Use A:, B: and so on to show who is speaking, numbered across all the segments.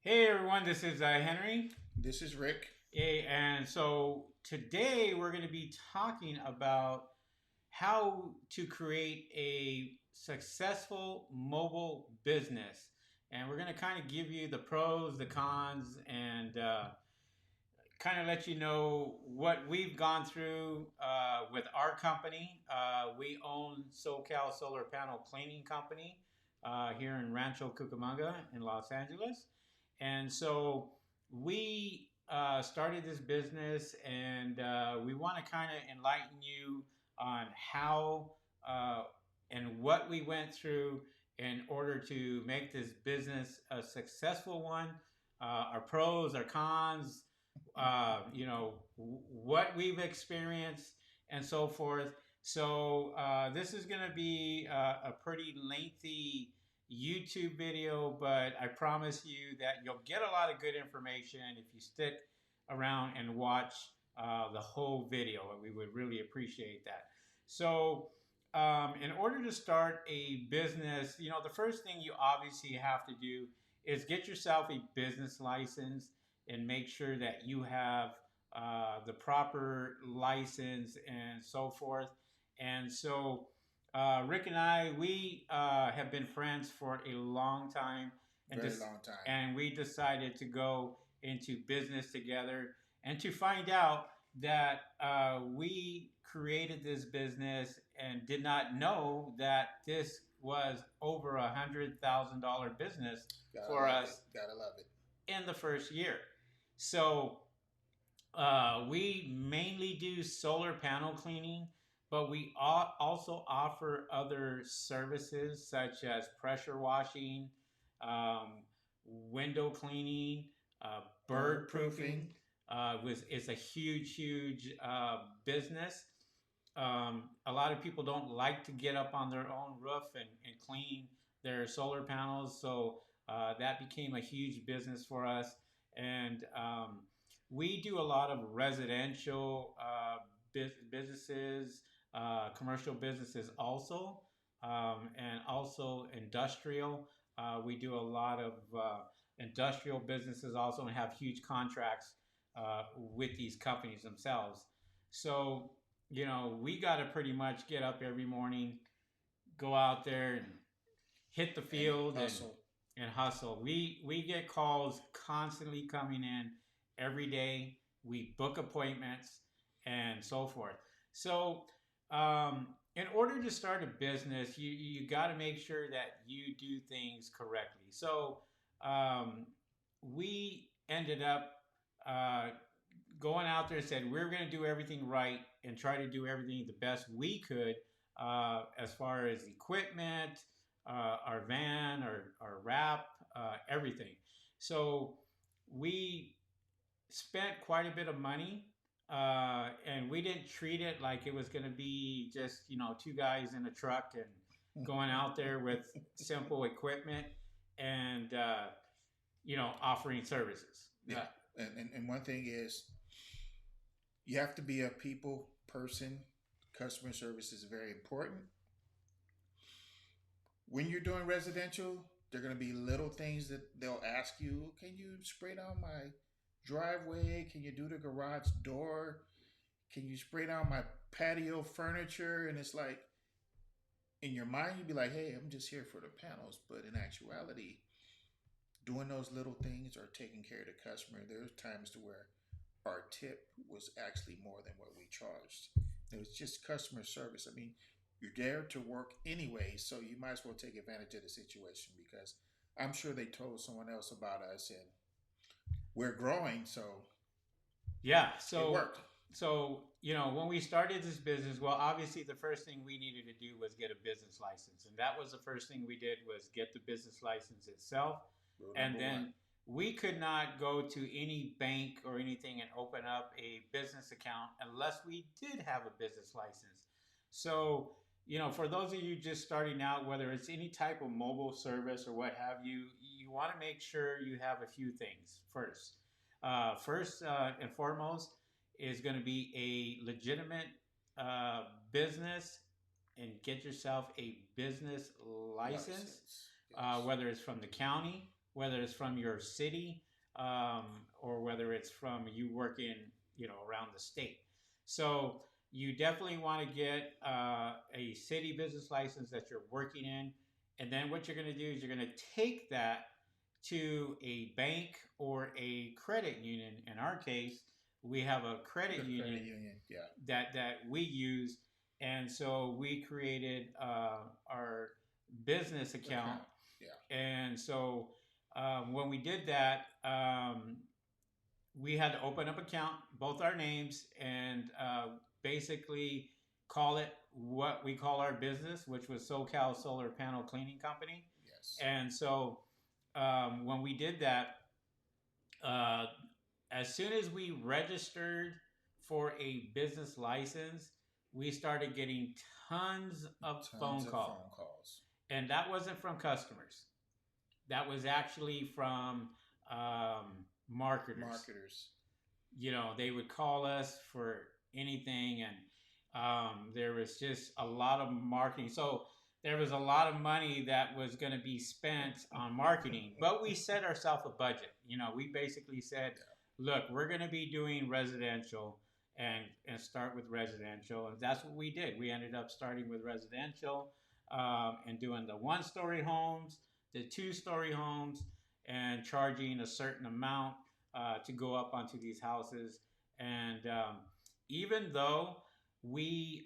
A: Hey everyone, this is Henry.
B: This is Rick.
A: Hey, and so today we're going to be talking about how to create a successful mobile business. And we're going to kind of give you the pros, the cons, and kind of let you know what we've gone through with our company. We own SoCal Solar Panel Cleaning Company here in Rancho Cucamonga in Los Angeles. And so we started this business, and we want to kind of enlighten you on how and what we went through in order to make this business a successful one. Our pros, our cons, what we've experienced, and so forth. So this is going to be a pretty lengthy YouTube video, but I promise you that you'll get a lot of good information if you stick around and watch the whole video. We would really appreciate that. So, in order to start a business, the first thing you obviously have to do is get yourself a business license and make sure that you have the proper license and so forth. And so, Rick and I, we have been friends for a long time, and
B: Very
A: just
B: long time.
A: and we decided to go into business together and to find out that we created this business and did not know that this was over $100,000 business
B: Gotta
A: for
B: love it.
A: us
B: Gotta love it.
A: in the first year. So we mainly do solar panel cleaning, but we also offer other services such as pressure washing, um, window cleaning, bird
B: Bird
A: proofing.
B: proofing.
A: It's a huge business. A lot of people don't like to get up on their own roof and clean their solar panels, so that became a huge business for us. And we do a lot of residential businesses, commercial businesses also, and also industrial. We do a lot of industrial businesses also and have huge contracts with these companies themselves. So, we got to pretty much get up every morning, go out there and hit the
B: And
A: field
B: hustle.
A: and hustle. We get calls constantly coming in every day. We book appointments and so forth. So, in order to start a business, you got to make sure that you do things correctly. So, um, we ended up uh, going out there and said we're going to do everything right and try to do everything the best we could as far as equipment, our van, our wrap, everything. So we spent quite a bit of money, and we didn't treat it like it was going to be just two guys in a truck and going out there with simple equipment and offering services.
B: Yeah. And one thing is you have to be a people person. Customer service is very important. When you're doing residential, there are gonna be little things that they'll ask you. Can you spray down my driveway? Can you do the garage door? Can you spray down my patio furniture? And it's like in your mind you'd be like, hey, I'm just here for the panels. But in actuality, doing those little things or taking care of the customer, there's times to where our tip was actually more than what we charged. It was just customer service. I mean, you're there to work anyway, so you might as well take advantage of the situation because I'm sure they told someone else about us and we're growing, so
A: Yeah.
B: it
A: So,
B: worked.
A: when we started this business, well, obviously the first thing we needed to do was get a business license, and that was the first thing we did was get the business license itself,
B: Rule
A: and
B: number one.
A: then we could not go to any bank or anything and open up a business account unless we did have a business license. So, for those of you just starting out, whether it's any type of mobile service or what have you, you want to make sure you have a few things first. First and foremost is going to be a legitimate business and get yourself a business license,
B: License. Yes.
A: whether it's from the county. whether it's from your city, or whether it's from you working, around the state. So you definitely want to get a city business license that you're working in, and then what you're going to do is you're going to take that to a bank or a credit union. In our case, we have a credit
B: The credit
A: union
B: union, yeah.
A: that we use, and so we created our business account.
B: Account, yeah.
A: And so when we did that, we had to open up account, both our names, and basically call it what we call our business, which was SoCal Solar Panel Cleaning Company.
B: Yes.
A: And so when we did that, uh, as soon as we registered for a business license, we started getting tons of phone
B: Tons of
A: calls.
B: phone calls.
A: And that wasn't from customers. That was actually from marketers.
B: Marketers.
A: They would call us for anything, and there was just a lot of marketing. So there was a lot of money that was going to be spent on marketing, but we set ourselves a budget. We basically said, look, we're going to be doing residential, and start with residential, and that's what we did. We ended up starting with residential, and doing the one-story homes, the two-story homes, and charging a certain amount to go up onto these houses. And even though we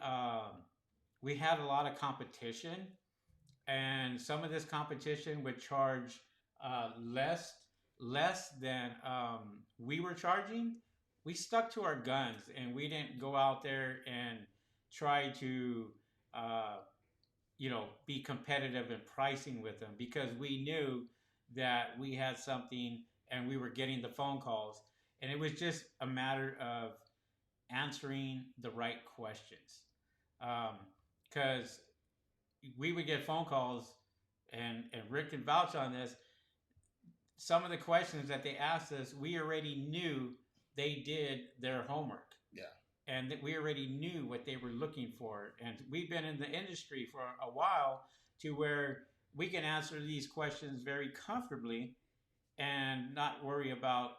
A: we had a lot of competition, and some of this competition would charge less than we were charging, we stuck to our guns, and we didn't go out there and try to be competitive in pricing with them, because we knew that we had something, and we were getting the phone calls, and it was just a matter of answering the right questions. Because we would get phone calls, and Rick can vouch on this. Some of the questions that they asked us, we already knew they did their homework,
B: Yeah.
A: and that we already knew what they were looking for. And we've been in the industry for a while, to where we can answer these questions very comfortably, and not worry about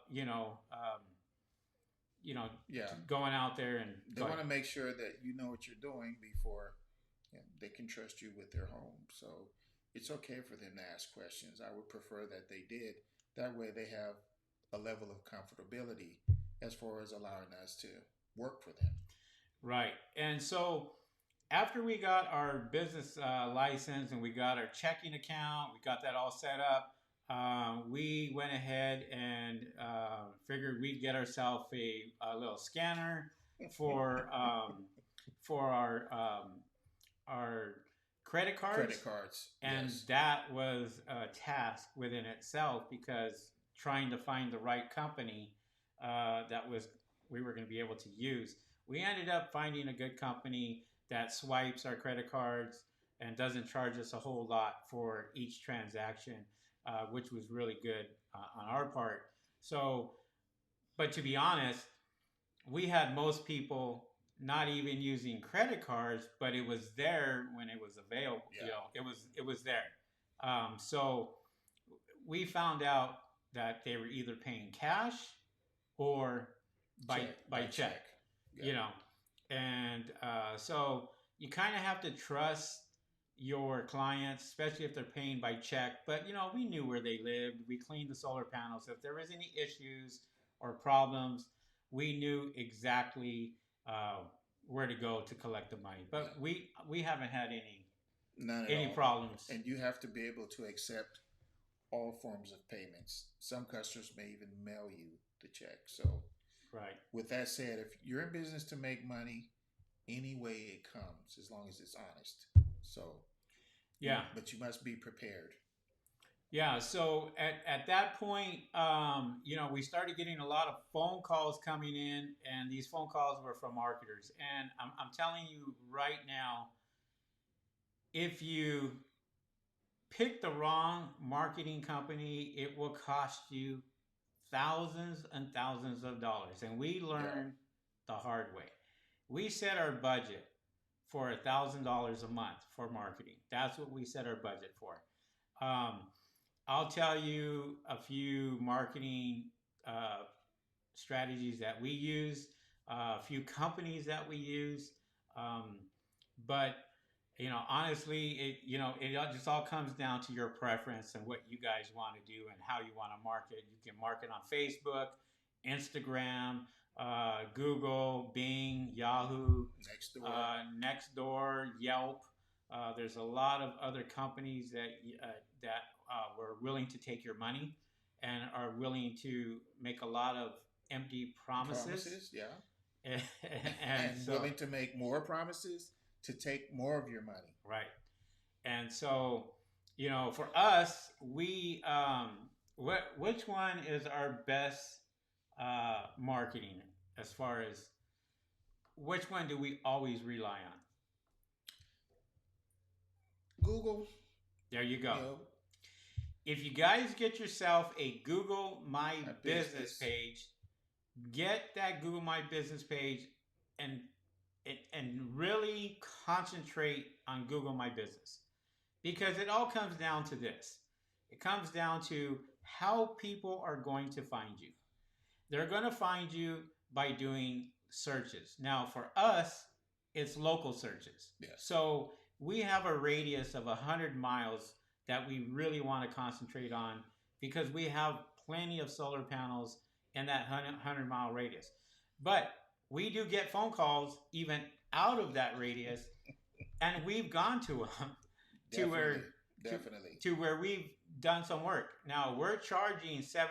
B: Yeah.
A: going out there and
B: They want to make sure that you know what you're doing before they can trust you with their home. So it's okay for them to ask questions. I would prefer that they did. That way they have a level of comfortability as far as allowing us to work for them.
A: Right. And so after we got our business license, and we got our checking account, we got that all set up. We went ahead and figured we'd get ourselves a little scanner for our credit cards.
B: Credit cards.
A: And
B: yes.
A: that was a task within itself, because trying to find the right company that was we were going to be able to use. We ended up finding a good company that swipes our credit cards and doesn't charge us a whole lot for each transaction, which was really good on our part. So, but to be honest, we had most people not even using credit cards, but it was there when it was available.
B: Yeah.
A: It was there. So we found out that they were either paying cash or by check.
B: Yeah.
A: And so you kind of have to trust your clients, especially if they're paying by check. But we knew where they lived. We cleaned the solar panels. If there was any issues or problems, we knew exactly where to go to collect the money. But we haven't had any problems.
B: And you have to be able to accept all forms of payments. Some customers may even mail you the check. So,
A: right.
B: With that said, if you're in business to make money, any way it comes, as long as it's honest. So,
A: yeah.
B: But you must be prepared.
A: Yeah. So at that point, we started getting a lot of phone calls coming in, and these phone calls were from marketers. And I'm telling you right now, if you pick the wrong marketing company, it will cost you thousands and thousands of dollars. And we learned the hard way. We set our budget for $1,000 a month for marketing. That's what we set our budget for. I'll tell you a few marketing uh, strategies that we use, a few companies that we use. Um, but honestly, it just all comes down to your preference and what you guys want to do and how you want to market. You can market on Facebook, Instagram, Google, Bing, Yahoo,
B: Next door.
A: Nextdoor, Yelp. There's a lot of other companies that were willing to take your money and are willing to make a lot of empty promises.
B: Promises, yeah.
A: and,
B: And
A: so
B: willing to make more promises to take more of your money.
A: right. And so, for us, which one is our best marketing as far as which one do we always rely on?
B: Google,
A: There you go.
B: you know,
A: If you guys get yourself a Google My
B: my
A: Business
B: business.
A: page, get that Google My Business page and and really concentrate on Google My Business because it all comes down to this. It comes down to how people are going to find you. They're going to find you by doing searches. Now, for us, it's local searches.
B: Yes.
A: So we have a radius of 100 miles that we really want to concentrate on because we have plenty of solar panels in that 100-mile radius. But we do get phone calls even out of that radius, and we've gone to them to
B: Definitely.
A: where
B: Definitely.
A: to where we've done some work. Now we're charging $700,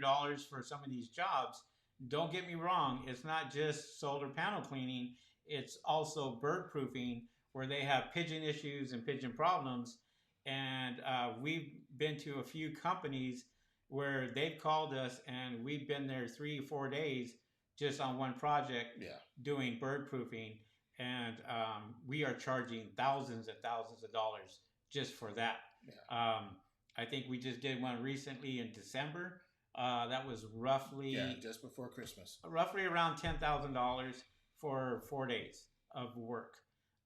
A: $800 for some of these jobs. Don't get me wrong; it's not just solar panel cleaning; it's also bird proofing, where they have pigeon issues and pigeon problems. And we've been to a few companies where they've called us, and we've been there 3 or 4 days just on one project
B: Yeah.
A: doing bird proofing, and we are charging thousands and thousands of dollars just for that.
B: Yeah.
A: I think we just did one recently in December. That was
B: Yeah. Just before Christmas.
A: roughly around $10,000 for 4 days of work,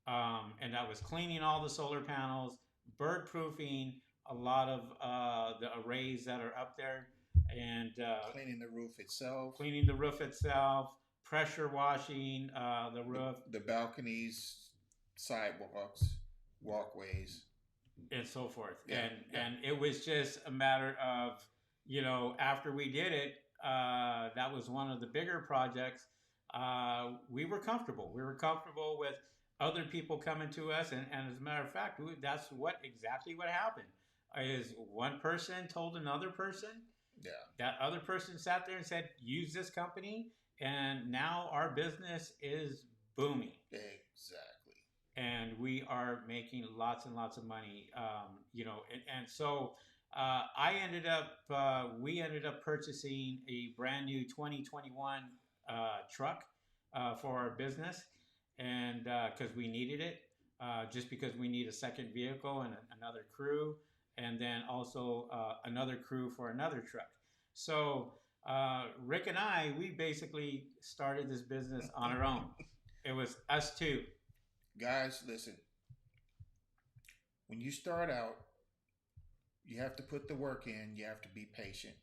A: and that was cleaning all the solar panels, bird proofing a lot of the arrays that are up there, and
B: Cleaning the roof itself.
A: cleaning the roof itself, pressure washing the roof,
B: The balconies, sidewalks, walkways.
A: and so forth.
B: Yeah. Yeah.
A: And it was just a matter of after we did it, that was one of the bigger projects. We were comfortable. We were comfortable with other people coming to us, and as a matter of fact, that's exactly what happened. Is one person told another person,
B: Yeah.
A: that other person sat there and said, "Use this company," and now our business is booming.
B: Exactly.
A: And we are making lots and lots of money. And so we ended up purchasing a brand new 2021 truck for our business, and because we needed it, just because we need a second vehicle and another crew, and then also another crew for another truck. So Rick and we basically started this business on our own. It was us two.
B: Guys, listen. When you start out, you have to put the work in. You have to be patient.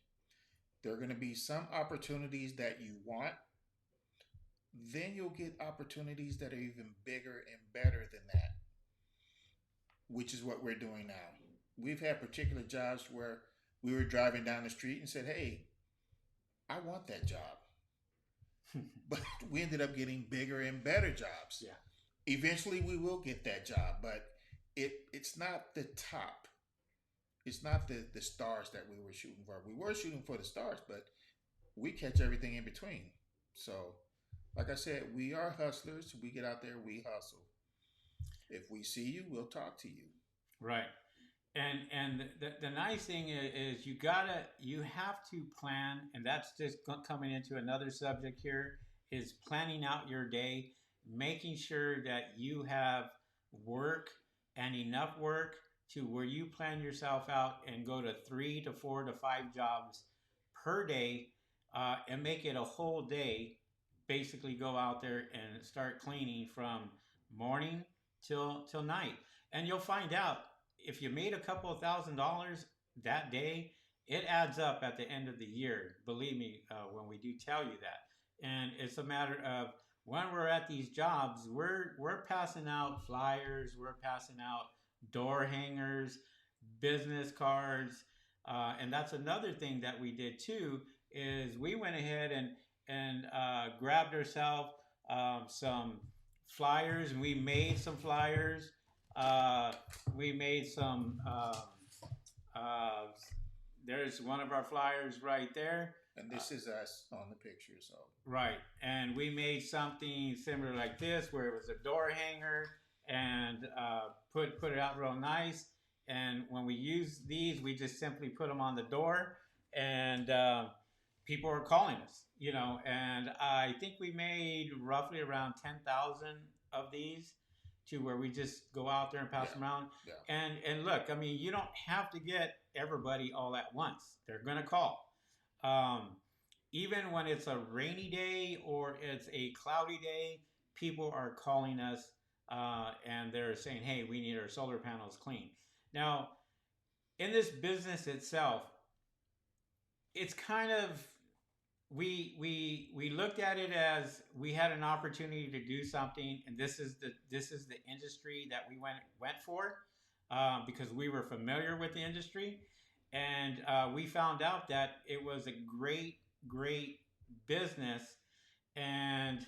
B: There are going to be some opportunities that you want. Then you'll get opportunities that are even bigger and better than that, which is what we're doing now. We've had particular jobs where we were driving down the street and said, "Hey, I want that job." But we ended up getting bigger and better jobs.
A: Yeah.
B: Eventually we will get that job, but it's not the top. It's not the stars that we were shooting for. We were shooting for the stars, but we catch everything in between. So, like I said, we are hustlers. We get out there, we hustle. If we see you, we'll talk to you.
A: Right. And the nice thing is you have to plan, and that's just coming into another subject here, is planning out your day, making sure that you have work and enough work to where you plan yourself out and go to 3 to 4 to 5 jobs per day, and make it a whole day. Basically, go out there and start cleaning from morning till night, and you'll find out if you made a couple of $1,000 that day, it adds up at the end of the year. Believe me, when we do tell you that. And it's a matter of when we're at these jobs, we're passing out flyers, we're passing out door hangers, business cards, and that's another thing that we did too. Is we went ahead and grabbed ourselves some flyers, and we made some flyers. Uh, we made some. Uh, there's one of our flyers right there.
B: And
A: Uh,
B: this is us on the picture. So
A: right, and we made something similar like this, where it was a door hanger, and put it out real nice. And when we use these, we just simply put them on the door, and people are calling us, And I think we made roughly around 10,000 of these, to where we just go out there and pass
B: yeah,
A: them around.
B: yeah,
A: And look, I mean, you don't have to get everybody all at once. They're gonna call. Um, Even when it's a rainy day or it's a cloudy day, people are calling us, and they're saying, "Hey, we need our solar panels clean." Now, in this business itself, it's kind of, we looked at it as we had an opportunity to do something, and this is the industry that we went for, because we were familiar with the industry, and we found out that it was a great business, and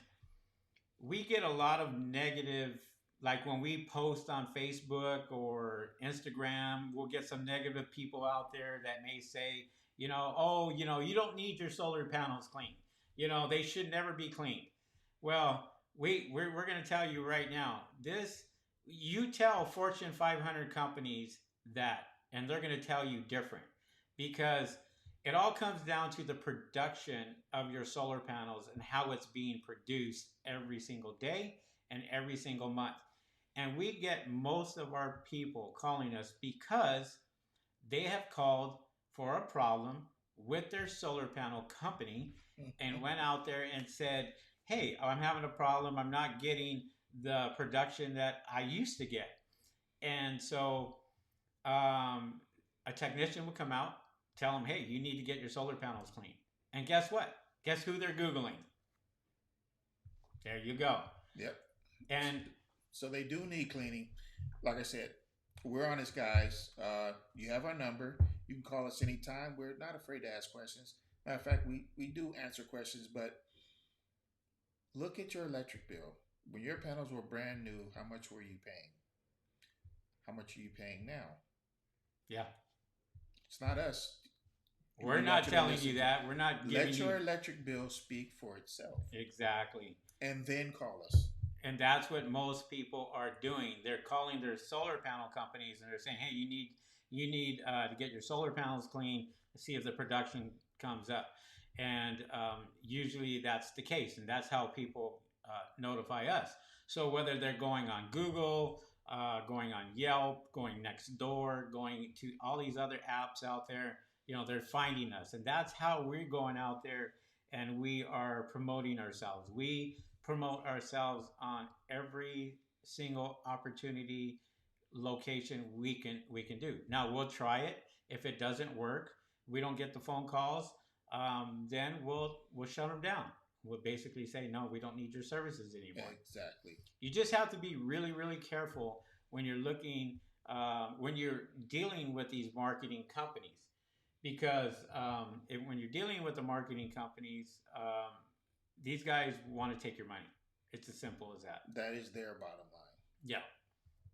A: we get a lot of negative, like when we post on Facebook or Instagram, we'll get some negative people out there that may say, oh, you don't need your solar panels cleaned. They should never be cleaned. Well, we're going to tell you right now, this, you tell Fortune 500 companies that, and they're going to tell you different, because it all comes down to the production of your solar panels and how it's being produced every single day and every single month. And we get most of our people calling us because they have called for a problem with their solar panel company, and went out there and said, "Hey, I'm having a problem. I'm not getting the production that I used to get." And so um, a technician would come out, tell them, "Hey, you need to get your solar panels clean." And guess what? Guess who they're Googling? There you go.
B: yep.
A: And
B: So they do need cleaning. Like I said, we're honest guys. You have our number. You can call us anytime. We're not afraid to ask questions. Matter of fact, we do answer questions, but look at your electric bill. When your panels were brand new, how much were you paying? How much are you paying now?
A: yeah,
B: It's not us.
A: we're
B: We want
A: not
B: you to
A: telling you
B: listen to.
A: that. We're not giving
B: Let
A: you
B: your electric bill speak for itself,
A: exactly.
B: and then call us.
A: And that's what most people are doing. They're calling their solar panel companies, and they're saying, "Hey, you need to get your solar panels clean to see if the production comes up." And usually that's the case, and that's how people notify us. So whether they're going on Google, going on Yelp, going next door, going to all these other apps out there, they're finding us, and that's how we're going out there, and we are promoting ourselves. We promote ourselves on every single opportunity, location we can do. Now we'll try it. If it doesn't work, we don't get the phone calls, then we'll shut them down. We'll basically say, no, we don't need your services anymore.
B: Exactly.
A: You just have to be really really careful when you're looking, when you're dealing with these marketing companies, because when you're dealing with the marketing companies, these guys want to take your money. It's as simple as that.
B: That is their bottom line.
A: Yeah.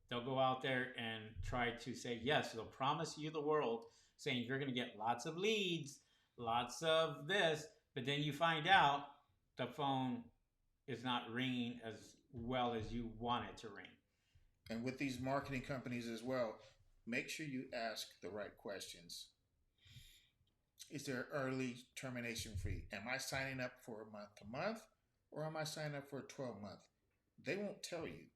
A: They'll go out there and try to say, yes, they'll promise you the world, saying you're going to get lots of leads, lots of this, but then you find out the phone is not ringing as well as you want it to ring.
B: And with these marketing companies as well, make sure you ask the right questions. Is there early termination fee? Am I signing up for a month to month, or am I signing up for a 12-month? They won't tell you,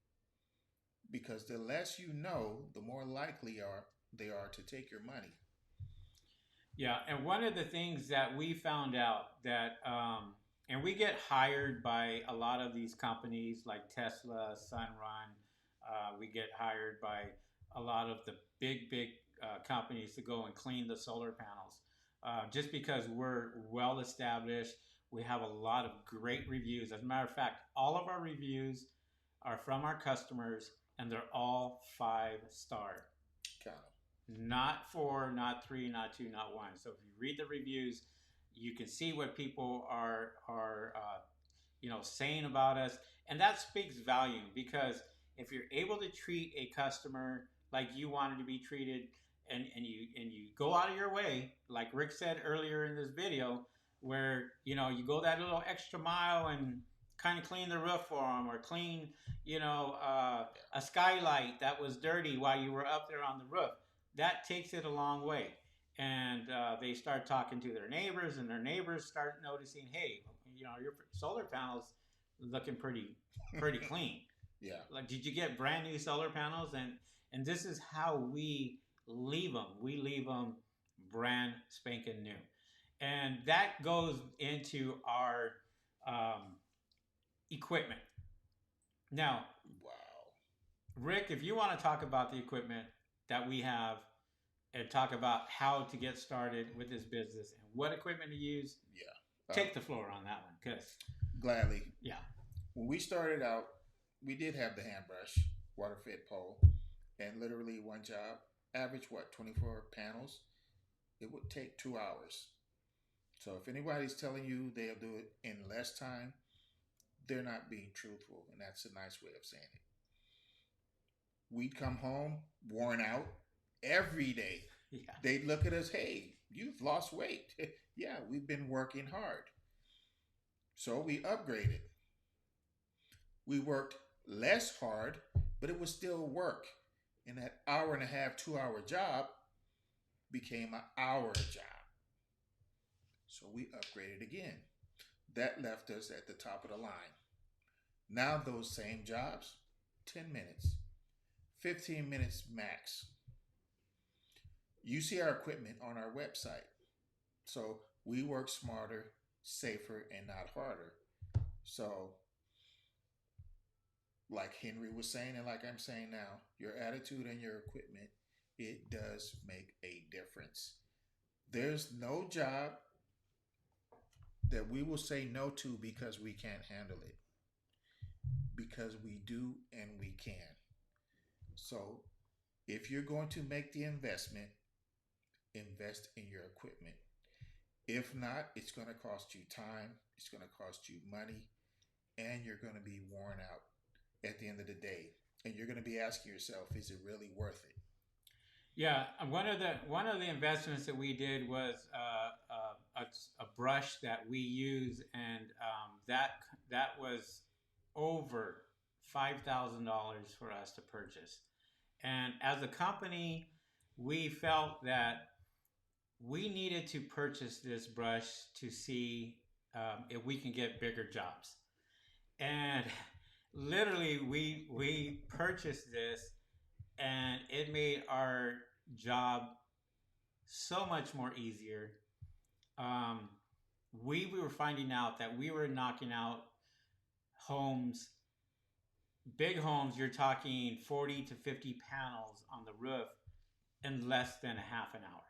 B: because the less you know, the more likely they are to take your money.
A: Yeah, and one of the things that we found out that, and we get hired by a lot of these companies like Tesla, Sunrun. We get hired by a lot of the big companies to go and clean the solar panels, just because we're well established. We have a lot of great reviews. As a matter of fact, all of our reviews are from our customers, and they're all 5 star.
B: Kind
A: Not four, not three, not two, not one. So if you read the reviews, you can see what people are saying about us, and that speaks volume. Because if you're able to treat a customer like you wanted to be treated, and you go out of your way, like Rick said earlier in this video, where you go that little extra mile and kind of clean the roof for them, or clean a skylight that was dirty while you were up there on the roof, that takes it a long way. And they start talking to their neighbors, and their neighbors start noticing, hey, your solar panels looking pretty
B: of.
A: clean.
B: Yeah.
A: Like, did you get brand new solar panels? And this is how we leave them. We leave them brand spanking new, and that goes into our um, equipment. Now,
B: Wow.
A: Rick, if you want to talk about the equipment that we have, and talk about how to get started with this business and what equipment to use,
B: Yeah.
A: take the floor on that one. Because,
B: Gladly.
A: yeah.
B: When we started out, we did have the hand brush, water fed pole, and literally one job. Average what, 24 panels? It would take 2 hours. So if anybody's telling you they'll do it in less time, they're not being truthful, and that's a nice way of saying it. We'd come home worn out every day.
A: Yeah.
B: They'd look at us, hey, you've lost weight. Yeah, we've been working hard. So we upgraded. We worked less hard, but it was still work. And that hour and a half, 2 hour job became an hour job. So we upgraded again. That left us at the top of the line. Now those same jobs, 10 minutes, 15 minutes max. You see our equipment on our website. So we work smarter, safer, and not harder. So, like Henry was saying, and like I'm saying now, your attitude and your equipment, it does make a difference. There's no job that we will say no to because we can't handle it. Because we do and we can. So, if you're going to make the investment, invest in your equipment. If not, it's going to cost you time, it's going to cost you money, and you're going to be worn out at the end of the day. And you're going to be asking yourself, is it really worth it?
A: Yeah, one of the investments that we did was a brush that we use, and that was over $5,000 for us to purchase. And as a company, we felt that we needed to purchase this brush to see if we can get bigger jobs. And literally, we purchased this, and it made our job so much more easier. Um, we were finding out that we were knocking out homes, big homes. You're talking 40 to 50 panels on the roof in less than a half an hour.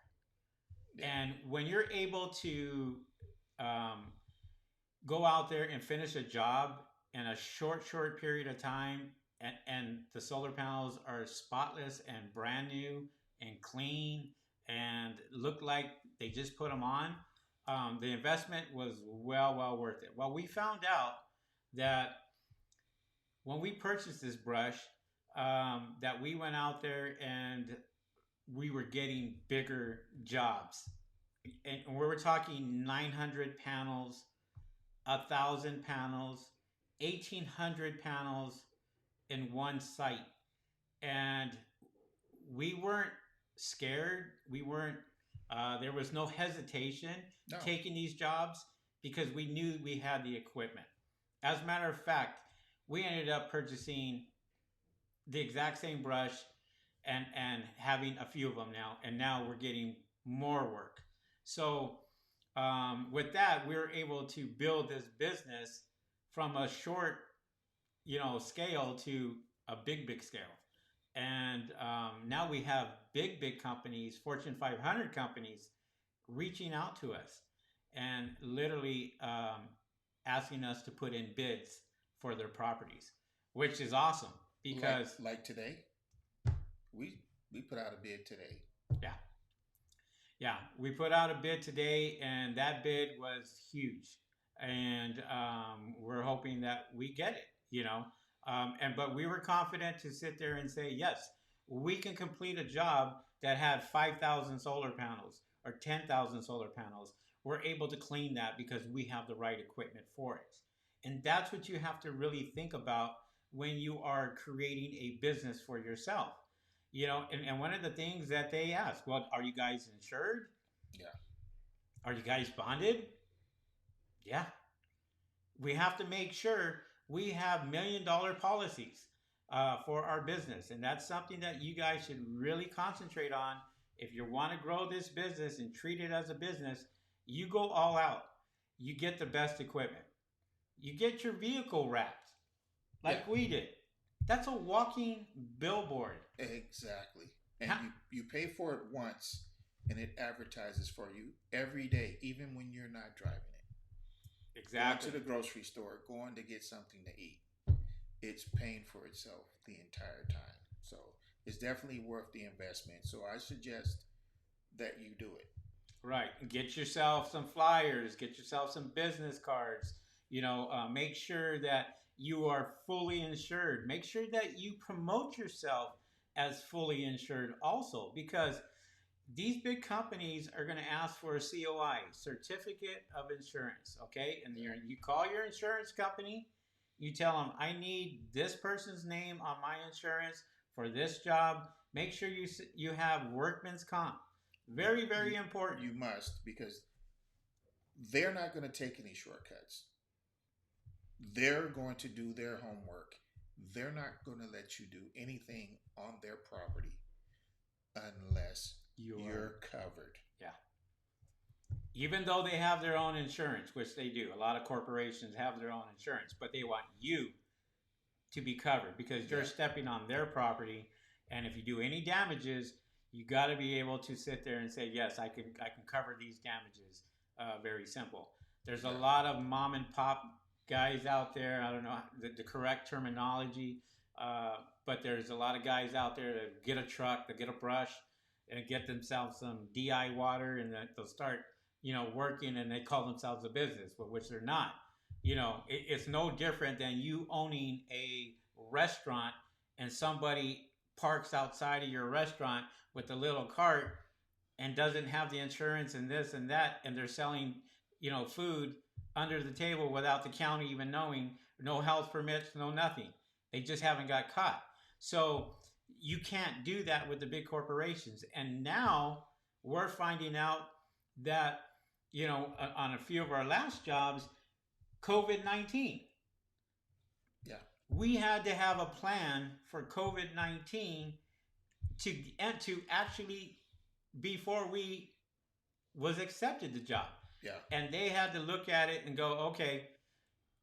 B: Yeah.
A: And when you're able to um, go out there and finish a job in a short period of time, and the solar panels are spotless and brand new and clean and look like they just put them on, the investment was well worth it. Well, we found out that when we purchased this brush, that we went out there and we were getting bigger jobs, and we were talking 900 panels, 1,000 panels, 1,800 panels in one site. And we weren't scared. We weren't, there was no hesitation
B: No.
A: taking these jobs, because we knew we had the equipment. As a matter of fact, we ended up purchasing the exact same brush, and having a few of them now. And now we're getting more work. So, with that, we were able to build this business from a short, scale to a big scale. And now we have big companies, Fortune 500 companies, reaching out to us and literally asking us to put in bids for their properties, which is awesome because
B: Like today, we we put out a bid today.
A: yeah, yeah, we put out a bid today, and that bid was huge, and we're hoping that we get it. And but we were confident to sit there and say yes, we can complete a job that had 5,000 solar panels or 10,000 solar panels. We're able to clean that because we have the right equipment for it, and that's what you have to really think about when you are creating a business for yourself. And one of the things that they ask, well, are you guys insured?
B: Yeah,
A: Are you guys bonded? Yeah. We have to make sure we have $1 million policies for our business. And that's something that you guys should really concentrate on. If you want to grow this business and treat it as a business, you go all out. You get the best equipment. You get your vehicle wrapped
B: yeah,
A: like we did. That's a walking billboard.
B: exactly. And you pay for it once, and it advertises for you every day, even when you're not driving it. Going to
A: Exactly.
B: the grocery store, going to get something to eat, it's paying for itself the entire time. So it's definitely worth the investment. So I suggest that you do it.
A: Right. Get yourself some flyers, get yourself some business cards. Make sure that you are fully insured. Make sure that you promote yourself as fully insured also, because these big companies are going to ask for a COI, certificate of insurance. Okay. And
B: Yeah,
A: you call your insurance company, you tell them, I need this person's name on my insurance for this job. Make sure you have workman's comp.
B: yeah.
A: Very, very important.
B: You must, because they're not going to take any shortcuts. They're going to do their homework. They're not going to let you do anything on their property unless
A: You are,
B: you're covered.
A: yeah. Even though they have their own insurance, which they do, a lot of corporations have their own insurance, but they want you to be covered because you're
B: Yeah,
A: stepping on their property. And if you do any damages, you got to be able to sit there and say, yes, I can cover these damages. Very simple. There's a
B: yeah,
A: lot of mom and pop guys out there. I don't know the correct terminology, but there's a lot of guys out there that get a truck, that get a brush, and get themselves some DI water, and they'll start, working, and they call themselves a business, but which they're not. It's no different than you owning a restaurant and somebody parks outside of your restaurant with a little cart and doesn't have the insurance and this and that, and they're selling, food under the table without the county even knowing, no health permits, no nothing. They just haven't got caught. So you can't do that with the big corporations. And now we're finding out that, on a few of our last jobs, COVID 19.
B: yeah,
A: We had to have a plan for COVID 19 to actually, before we was accepted the job.
B: yeah,
A: And they had to look at it and go, okay,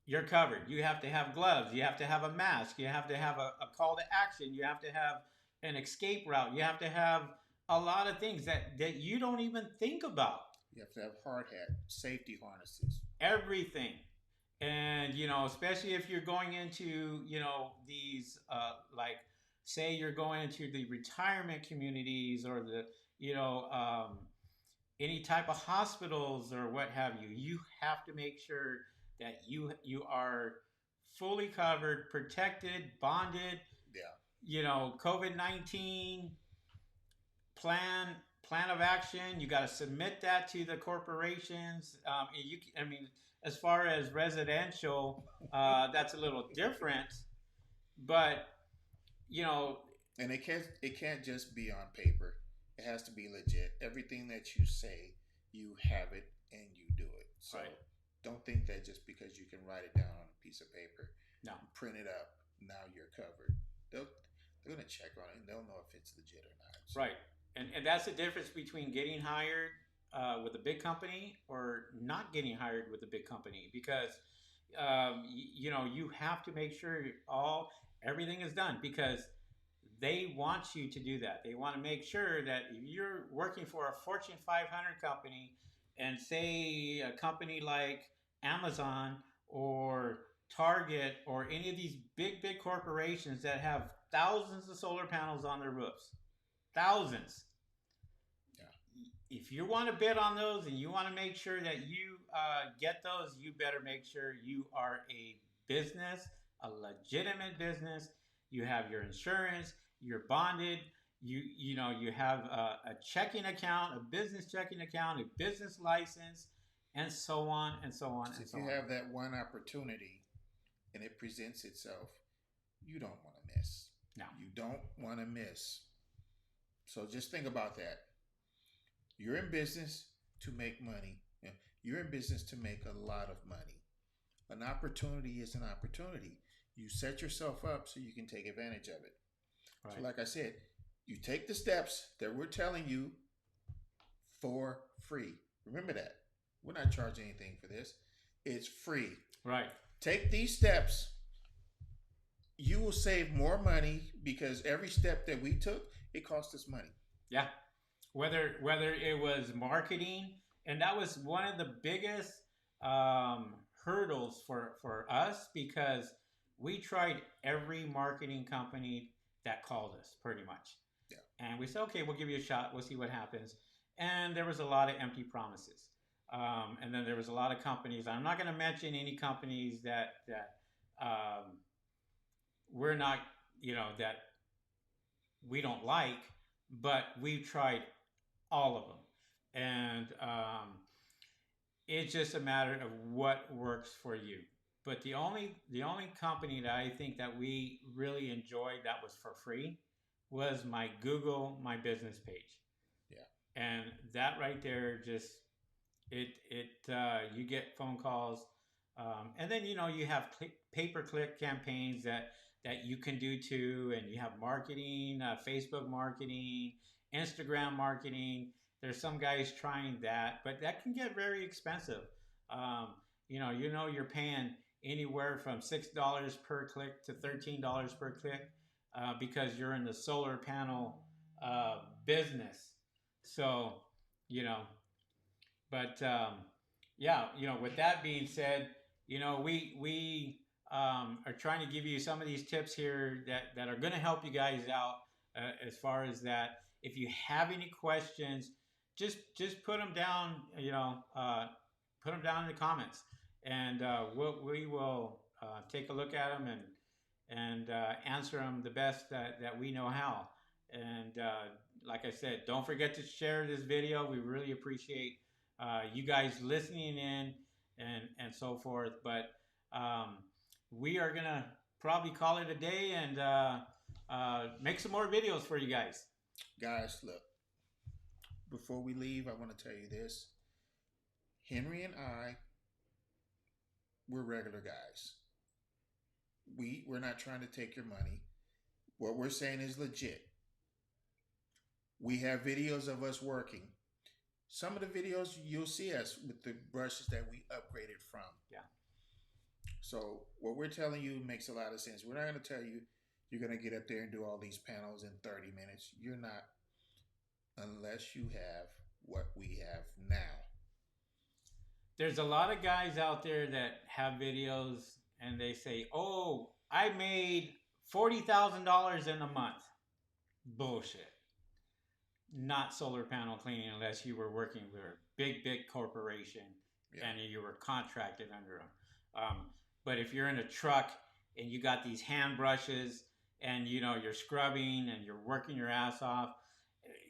A: you're covered. You have to have gloves. You have to have a mask. You have to have a call to action. You have to have an escape route. You have to have a lot of things that you don't even think about.
B: you have to have hard hat, safety harnesses.
A: Everything. And, especially if you're going into, these, like, say you're going into the retirement communities or the, any type of hospitals or what have you, you have to make sure that you are fully covered, protected, bonded.
B: Yeah,
A: COVID 19 plan plan of action. You got to submit that to the corporations. I mean, as far as residential, that's a little different, but you know,
B: and it can't just be on paper. It has to be legit. Everything that you say, you have it and you do it. So
A: right?
B: don't think that just because you can write it down on a piece of paper,
A: No,
B: print it up, now you're covered. They're gonna check on it and they'll know if it's legit or not. So
A: right. And that's the difference between getting hired with a big company or not getting hired with a big company, because you have to make sure everything is done, because they want you to do that. They want to make sure that if you're working for a Fortune 500 company, and say a company like Amazon or Target or any of these big corporations that have thousands of solar panels on their roofs, thousands.
B: Yeah.
A: If you want to bid on those and you want to make sure that you get those, you better make sure you are a business, a legitimate business. You have your insurance, you're bonded, you have a checking account, a business checking account, a business license, and so on and so on
B: So
A: and
B: if
A: so
B: you
A: on.
B: have that one opportunity and it presents itself, you don't want to miss.
A: No.
B: You don't want to miss. So just think about that. You're in business to make money. Yeah. You're in business to make a lot of money. An opportunity is an opportunity. You set yourself up so you can take advantage of it.
A: Right.
B: So, like I said, you take the steps that we're telling you for free. Remember that. We're not charging anything for this, it's free.
A: Right.
B: Take these steps. You will save more money because every step that we took, it cost us money.
A: Yeah. Whether it was marketing, and that was one of the biggest hurdles for us, because we tried every marketing company that called us pretty much,
B: Yeah.
A: and we said, okay, we'll give you a shot, we'll see what happens. And there was a lot of empty promises, and then there was a lot of companies. I'm not going to mention any companies that we're not, that we don't like, but we've tried all of them, and it's just a matter of what works for you. But the only company that I think that we really enjoyed that was for free was my Google My Business page.
B: Yeah.
A: And that right there, just you get phone calls, and then you have pay per click campaigns that you can do too, and you have marketing, Facebook marketing, Instagram marketing. There's some guys trying that, but that can get very expensive. Um, you're paying anywhere from $6 per click to $13 per click, because you're in the solar panel business. So, you know, but yeah, with that being said, we are trying to give you some of these tips here that are going to help you guys out, as far as that. If you have any questions, just put them down. Put them down in the comments, and we will take a look at them and answer them the best that we know how. And like I said, don't forget to share this video. We really appreciate you guys listening in and so forth. But we are gonna probably call it a day and make some more videos for you guys.
B: Guys, look, before we leave, I want to tell you this. Henry and I, we're regular guys. We're not trying to take your money. What we're saying is legit. We have videos of us working. Some of the videos you'll see us with the brushes that we upgraded from.
A: Yeah.
B: So what we're telling you makes a lot of sense. We're not going to tell you you're going to get up there and do all these panels in 30 minutes. You're not, unless you have what we have now.
A: There's a lot of guys out there that have videos and they say, "Oh, I made $40,000 in a month." Bullshit. Not solar panel cleaning unless you were working with a big corporation, yeah, and you were contracted under them. But if you're in a truck and you got these hand brushes and you're scrubbing and you're working your ass off,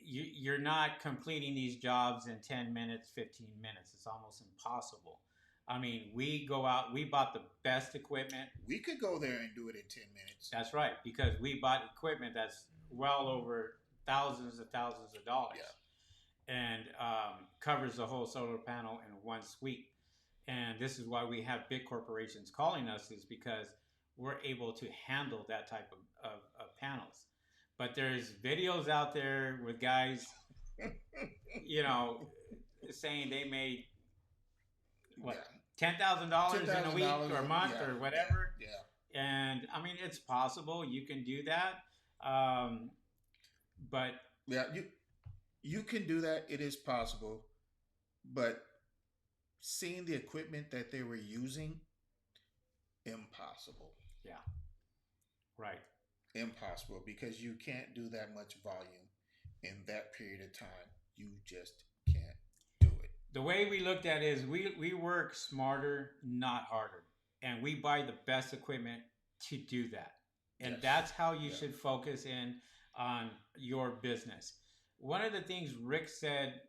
A: you're not completing these jobs in 10 minutes, 15 minutes. It's almost impossible. I mean, we go out, we bought the best equipment.
B: We could go there and do it in 10 minutes.
A: That's right, because we bought equipment that's well over thousands of dollars, yeah, and covers the whole solar panel in one sweep. And this is why we have big corporations calling us, is because we're able to handle that type of panels. But there's videos out there with guys, saying they made what, $10,000 in a week or a month, yeah, or whatever.
B: Yeah.
A: And I mean, it's possible you can do that. Um, but
B: Yeah, you can do that. It is possible, but seeing the equipment that they were using, impossible.
A: yeah, right,
B: Impossible because you can't do that much volume in that period of time. You just can't do it.
A: the way we looked at it is we work smarter, not harder, and we buy the best equipment to do that. And
B: Yes.
A: that's how you
B: Yeah.
A: should focus in on your business. One of the things Rick said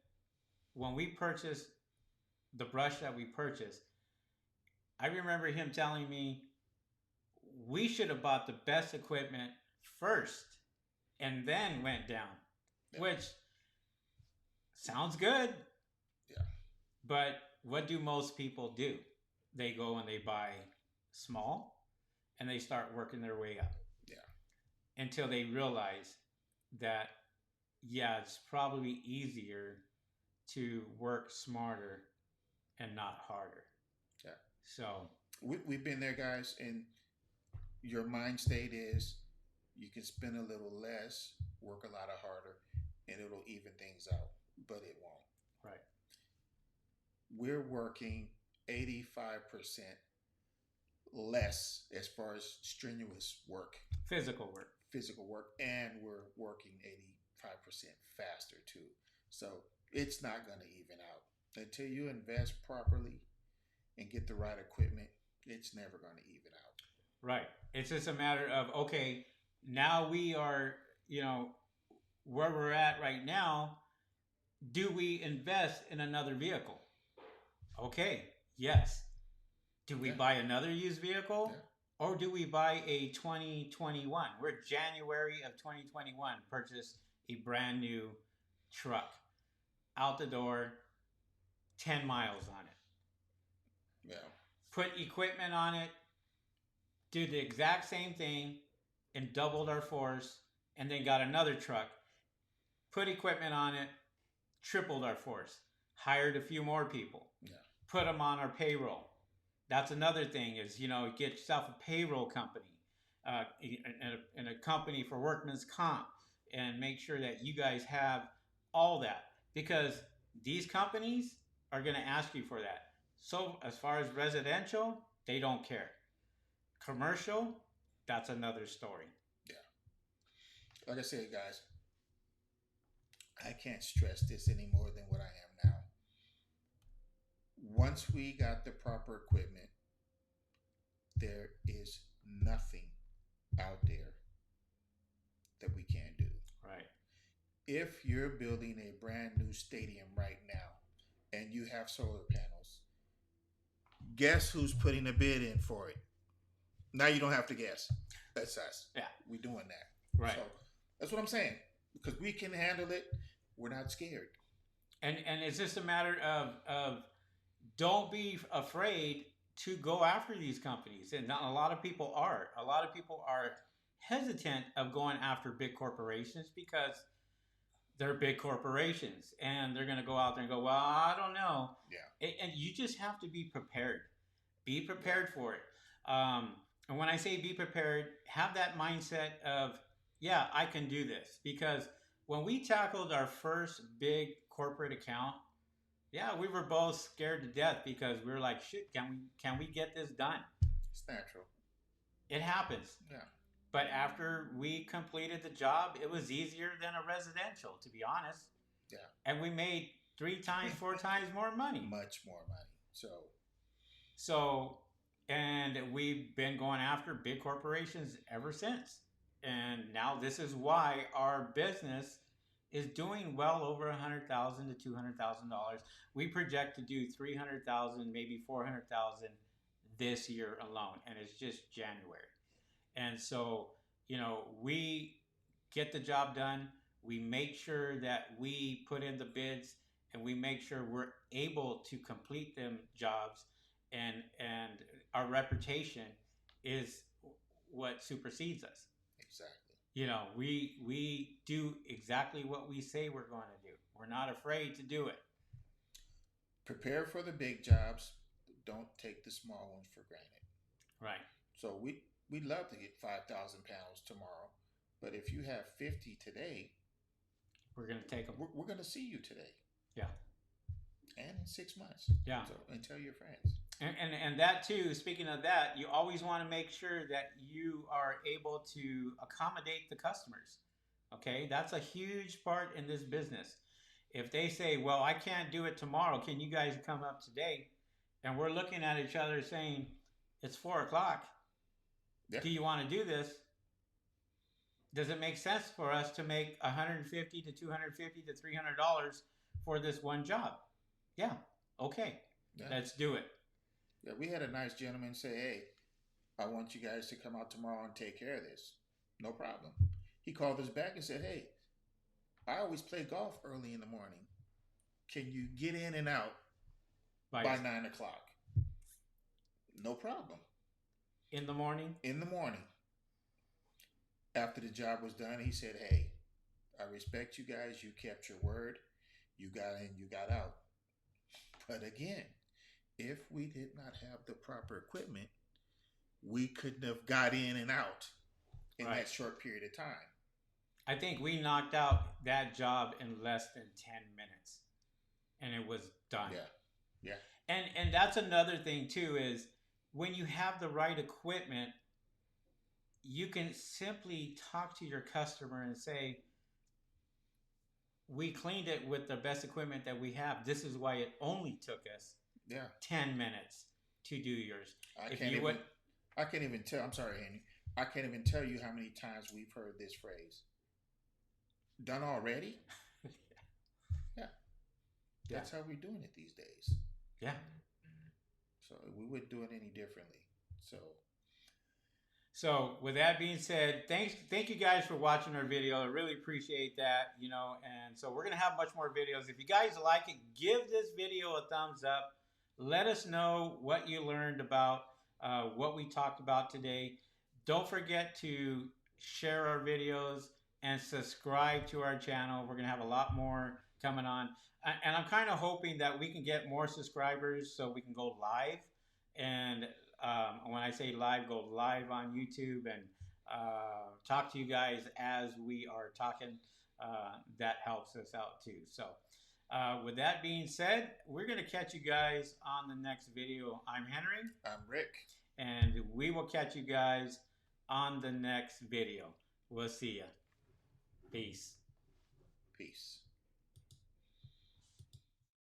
A: when we purchased the brush that we purchased, I remember him telling me we should have bought the best equipment first and then went down,
B: Yeah.
A: which sounds good.
B: Yeah.
A: But what do most people do? They go and they buy small and they start working their way up
B: Yeah.
A: until they realize that, yeah, it's probably easier to work smarter and not harder.
B: Yeah.
A: So,
B: We've been there, guys, and your mind state is you can spend a little less, work a lot harder, and it'll even things out, but it won't.
A: right.
B: We're working 85% less as far as strenuous work,
A: Physical work.
B: physical work, and we're working 85% faster too. So it's not going to even out. Until you invest properly and get the right equipment, it's never going to even out.
A: Right. It's just a matter of, okay, now we are, you know, where we're at right now. Do we invest in another vehicle? Okay, yes. Do we
B: Yeah.
A: buy another used vehicle?
B: Yeah.
A: Or do we buy a 2021? We're January of 2021, purchased a brand new truck. Out the door, 10 miles on it.
B: Yeah.
A: Put equipment on it, did the exact same thing, and doubled our force, and then got another truck, put equipment on it, tripled our force, hired a few more people,
B: Yeah.
A: put them on our payroll. That's another thing is, you know, get yourself a payroll company and a company for workman's comp and make sure that you guys have all that because these companies are going to ask you for that. So as far as residential, they don't care. Commercial, that's another story.
B: Yeah. Like I said, guys, I can't stress this any more than what I am now. Once we got the proper equipment, there is nothing out there that we can't do.
A: Right.
B: If you're building a brand new stadium right now and you have solar panels, guess who's putting a bid in for it? Now you don't have to guess. That's us.
A: Yeah.
B: We're doing that.
A: Right.
B: So that's what I'm saying. Because we can handle it. We're not scared.
A: And it's just a matter of don't be afraid to go after these companies. And not, a lot of people are. A lot of people are hesitant of going after big corporations because they're big corporations and they're going to go out there and go, well, I don't know.
B: Yeah.
A: And you just have to be prepared. Be prepared for it. And when I say be prepared, have that mindset of, yeah, I can do this. Because when we tackled our first big corporate account, yeah, we were both scared to death because we were like, shit, can we get this done?
B: It's natural.
A: It happens.
B: Yeah.
A: But after we completed the job, it was easier than a residential, to be honest.
B: Yeah.
A: And we made 3 times, 4 times more money.
B: Much more money.
A: So, and we've been going after big corporations ever since. And now this is why our business is doing well over $100,000 to $200,000. We project to do 300,000, maybe 400,000 this year alone, and it's just January. And so, you know, we get the job done. We make sure that we put in the bids, and we make sure we're able to complete them jobs, and our reputation is what supersedes us.
B: Exactly.
A: You know, we do exactly what we say we're going to do. We're not afraid to do it.
B: Prepare for the big jobs. Don't take the small ones for granted.
A: Right.
B: So we'd love to get 5,000 pounds tomorrow, But if you have 50 today,
A: We're gonna take them.
B: we're going to see you today
A: Yeah,
B: and in 6 months.
A: yeah.
B: So, and tell your friends.
A: And that too. Speaking of that, you always want to make sure that you are able to accommodate the customers. Okay, that's a huge part in this business. If they say, "Well, I can't do it tomorrow. Can you guys come up today?" and we're looking at each other saying, "It's 4 o'clock.
B: Yeah.
A: Do you want to do this? Does it make sense for us to make 150 to 250 to $300 for this one job?" Yeah, okay,
B: Yeah.
A: let's do it.
B: Yeah. We had a nice gentleman say, "Hey, I want you guys to come out tomorrow and take care of this." No problem. He called us back and said, "Hey, I always play golf early in the morning. Can you get in and out by 9 o'clock?" No problem.
A: In the morning.
B: In the morning, after the job was done, he said, "Hey, I respect you guys. You kept your word. You got in, you got out. But again, if we did not have the proper equipment, we couldn't have got in and out in
A: Right.
B: that short period of time."
A: I think we knocked out that job in less than 10 minutes and it was done.
B: Yeah. Yeah.
A: And that's another thing too is when you have the right equipment, you can simply talk to your customer and say, "We cleaned it with the best equipment that we have. This is why it only took us
B: Yeah.
A: 10 minutes to do yours."
B: I
A: If
B: can't
A: you
B: even.
A: would,
B: I can't even tell. I'm sorry, Andy. I can't even tell you how many times we've heard this phrase. Done already? Yeah.
A: yeah,
B: That's how we're doing it these days.
A: yeah.
B: So we wouldn't do it any differently. So
A: So with that being said, thank you guys for watching our video. I really appreciate that, and so we're gonna have much more videos. If you guys like it, give this video a thumbs up. Let us know what you learned about what we talked about today. Don't forget to share our videos and subscribe to our channel. We're gonna have a lot more coming on, and I'm kind of hoping that we can get more subscribers so we can go live. And when I say live, go live on YouTube and talk to you guys as we are talking. That helps us out too. So with that being said, we're going to catch you guys on the next video. I'm Henry.
B: I'm Rick.
A: And we will catch you guys on the next video. We'll see ya. Peace.
B: Peace.